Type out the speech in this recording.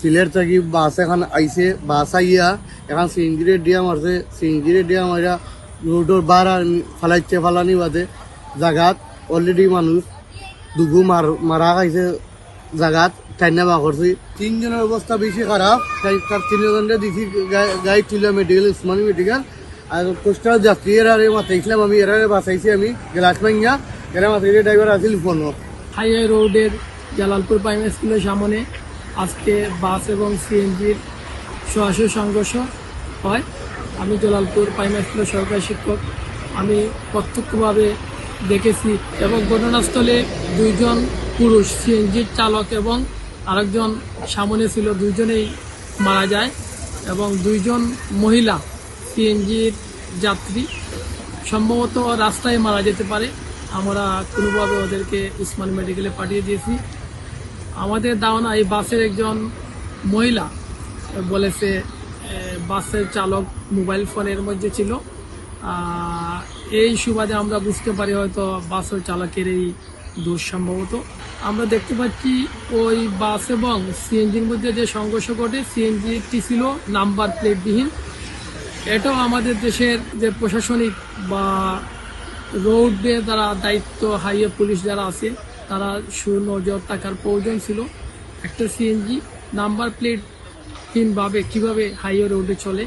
সিলেট থেকে বাস এখন আইছে, বাস আইয়া এখন সিএনজিরে দিয়া মারছে, সিএনজিরে দিয়া মারা রোডর বার ফালানি বাদে জাগাত অলরেডি মানুষ দুগু মারা খাইছে জাগাত টাইনা বা করছি। তিনজনের অবস্থা বেশি খারাপ, তার তিনজনের দিছি গাড়ি তুলে মেডিকেল, উসমানী মেডিকেল। আর পোস্টার যাত্রী এরারে মাথাইছিলাম আমি, এরারে বাঁচাইছি আমি গ্লাস ভাঙ্গা, এরা মাথাইলে ড্রাইভার আসিল ফোন। হাইওয়ে রোডের জালালপুর প্রাইমারি স্কুলের সামনে আজকে বাস এবং সিএনজির সরাসরি সংঘর্ষ হয়। আমি জালালপুর প্রাইমারি স্কুলের সহকারী শিক্ষক, আমি প্রত্যক্ষভাবে দেখেছি এবং ঘটনাস্থলে দুইজন পুরুষ সিএনজির চালক এবং আরেকজন সামনে ছিল, দুইজনেই মারা যায় এবং দুইজন মহিলা সিএনজির যাত্রী সম্ভবত রাস্তায় মারা যেতে পারে। আমরা কোনোভাবে ওদেরকে উসমান মেডিকেলে পাঠিয়ে দিয়েছি। আমাদের ধারণা এই বাসের একজন মহিলা বলেছে বাসের চালক মোবাইল ফোনের মধ্যে ছিল। এই সুবাদে আমরা বুঝতে পারি হয়তো বাসের চালকের এই দোষ সম্ভবত। আমরা দেখতে পাচ্ছি ওই বাস এবং সিএনজির মধ্যে যে সংঘর্ষ ঘটে, সিএনজিটি ছিল নাম্বার প্লেটবিহীন। এটাও আমাদের দেশের যে প্রশাসনিক বা রোডে যারা দায়িত্ব, হাইওয়ে পুলিশ যারা আছে, তারা সুনজর থাকার প্রয়োজন ছিল। একটা সিএনজি নাম্বার প্লেটহীনভাবে কিভাবে হাইওয়ে রোডে চলে।